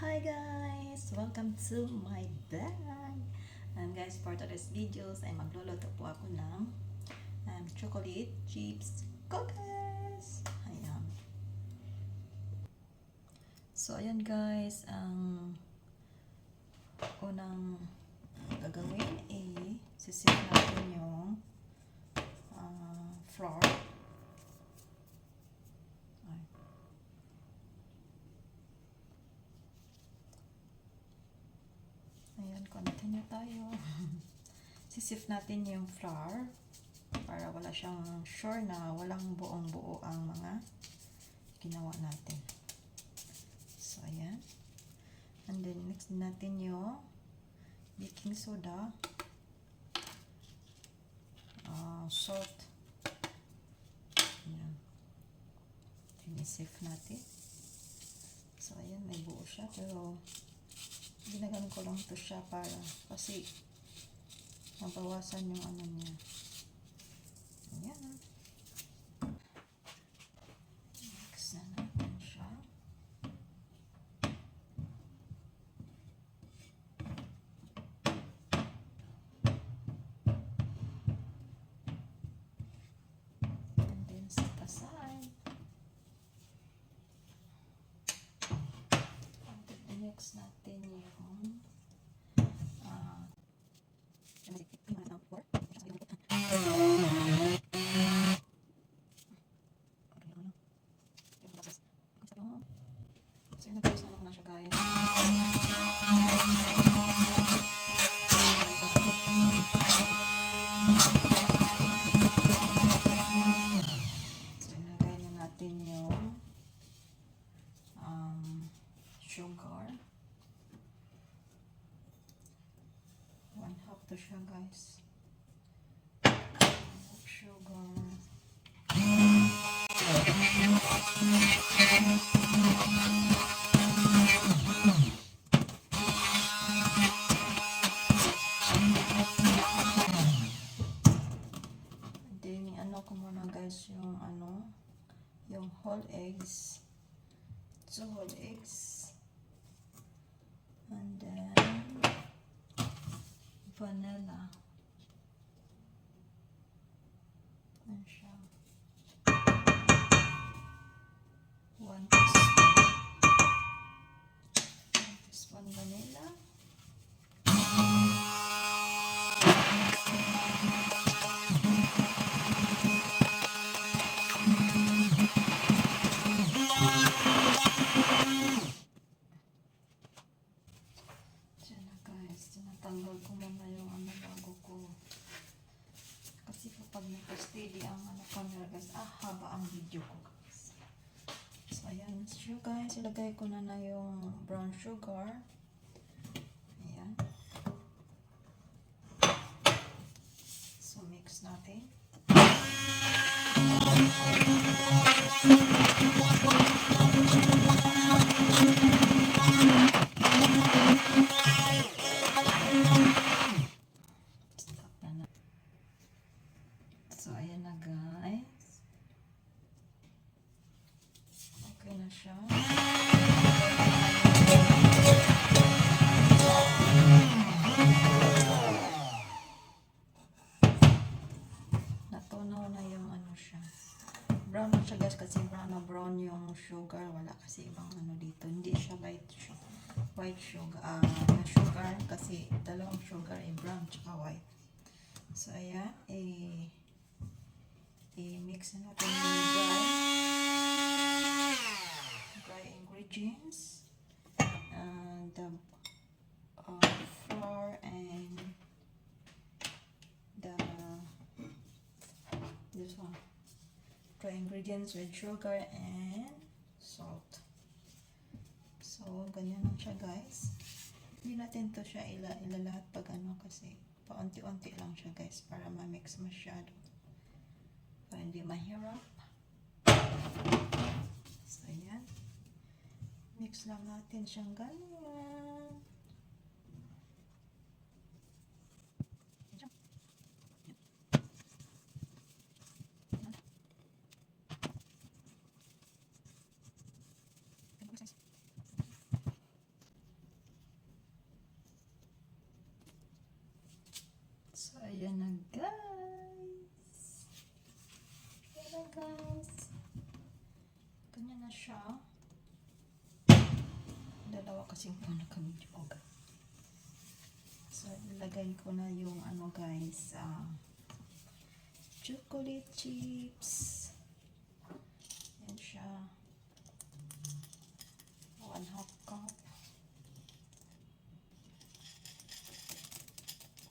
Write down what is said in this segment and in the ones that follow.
Hi guys! Welcome to my vlog! Guys, for today's videos ay magluluto po ako ng chocolate chips cookies! Ayan. So, ayan guys, ang unang gagawin ay sisip natin yung flour. Ayan, continue tayo. Sisip natin yung flour para wala siyang sure na walang buong buo ang mga ginawa natin. So, ayan. And then, mix natin yung baking soda, salt. Ayan. Sinisip natin. So, ayan, may buo siya. Pero, ginagamit ko lang ito siya para kasi mabawasan yung ano niya. Ayan. Mix na natin siya. And then set aside. And then mix natin yung so yun, nag-ayos na siya guys. So ilagay na natin yung sugar. 1/2 to siya guys. Sugar. Then ano ko muna guys yung yung whole eggs. 2 whole eggs. And then vanilla. Ayan siya. 1 teaspoon vanilla. Diyan na guys, tinatanggal ko muna yung bago ko. Kasi kapag naka-steady ang camera guys, haba ang video ko guys. So ayan siya guys, ilagay ko na yung brown sugar. Ayan. So mix natin. So, ayan na guys. Okay na siya. Natunaw na yung siya. Brown na siya guys kasi brown na brown yung sugar. Wala kasi ibang dito. Hindi siya white sugar. Sugar kasi dalawang sugar ay brown tsaka white. So, ayan. I-mix na natin yung dry ingredients and the flour and this one, dry ingredients with sugar and salt. So ganyan lang siya guys. Hindi natin to siya ilalahat pag kasi paunti-unti lang siya guys para ma-mix masyado. Hindi mahirap. So, ayan. Mix lang natin siyang ganyan. Dalawa kasing po nakamidyo ko guys. So, ilagay ko na yung ano guys, chocolate chips. Yan siya. 1/2 cup.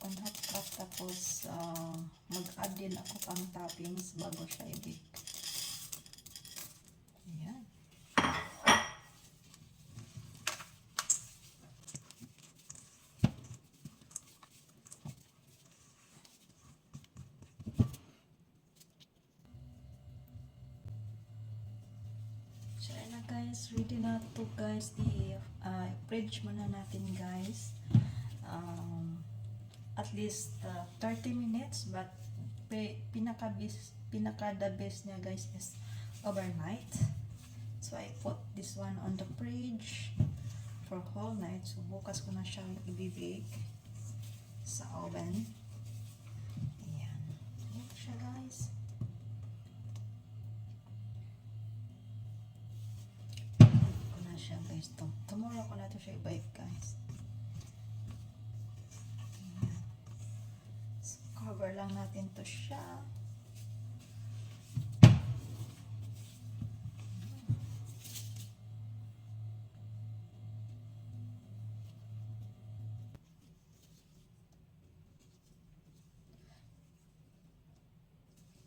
1/2 cup tapos mag-add din ako pang toppings bago siya i-bake. Ayan. So, ayan na guys. Ready na to guys. I-fridge muna natin guys. At least 30 minutes. But pinaka the best niya guys is overnight. So, I put this one on the fridge for whole night. So, bukas ko na siyang i-bake sa oven. Ayan. Ayan siya guys. Siya guys, tomorrow ko na ito siya i-bake guys. Ayan. So, cover lang natin to siya.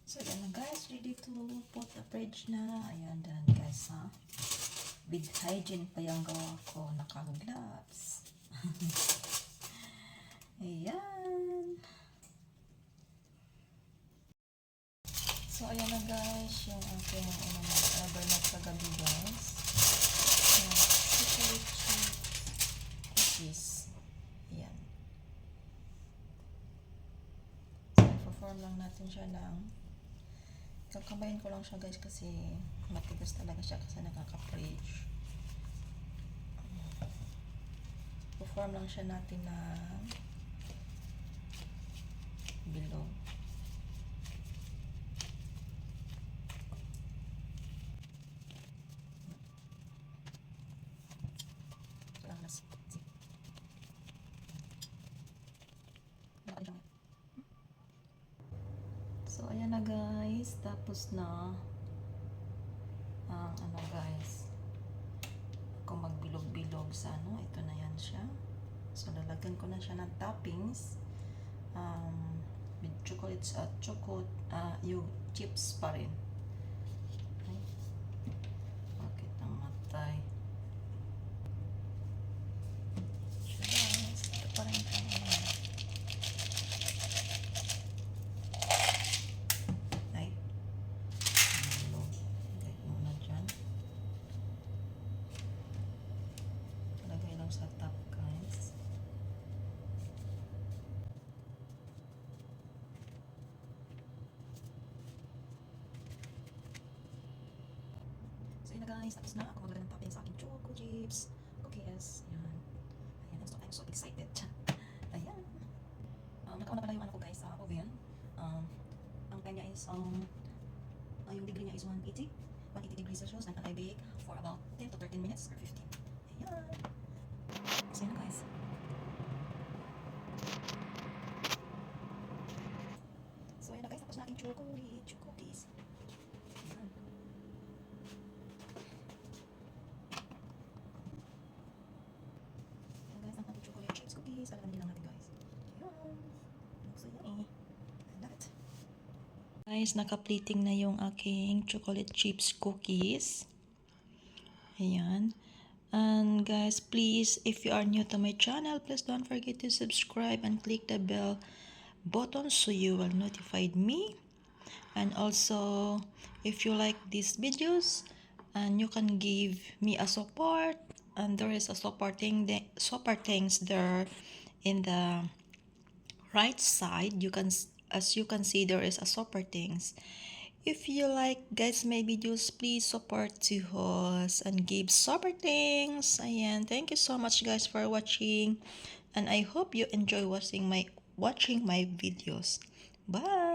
So yan na guys, ready to put the fridge na. Ayan dyan guys ha. With hygiene pa yung gawa ko. Naka-gloves. Ayan. So, ayan na guys. Yung aking order na sa gabi guys. Ayan. Chocolate chip cookies. Ayan. So, i-form lang natin siya lang. Kakabayin ko lang siya guys kasi matigas talaga siya kasi nakaka-fridge. I-form lang siya natin na bilog. So, ayan na guys. Tapos na ano guys, kung magbilog-bilog sa ano, ito na yan siya. So, lalagyan ko na siya ng toppings with chocolates at yung chips pa rin. Okay. Bakit namatay? So guys, ito pa rin ang sa top guys. So yun na guys, tapos na ako maglagay ng topping sa aking choco chips cookies. Ayan. Ayan, so I'm so excited. Ayan. Nakauna pala yung ano ko guys sa oven. Ang kanya is yung degree niya is 180 degrees Celsius and I bake for about 10 to 13 minutes or 15. Ayan. So yun guys. So yun na guys, tapos na aking chocolate cookies. Ayan. Ayan guys, ang ating chocolate chips cookies. Alam lang natin guys. Ayan. So yun I love it. Guys, naka-plating na yung aking chocolate chips cookies. Ayan. And guys, please, if you are new to my channel, please don't forget to subscribe and click the bell button so you will notify me. And also, if you like these videos, and you can give me a support, and there is a support things there in the right side. As you can see, there is a support things. If you like guys my videos, please support to us and give support things. Ayan, thank you so much guys for watching, and I hope you enjoy watching my videos. Bye.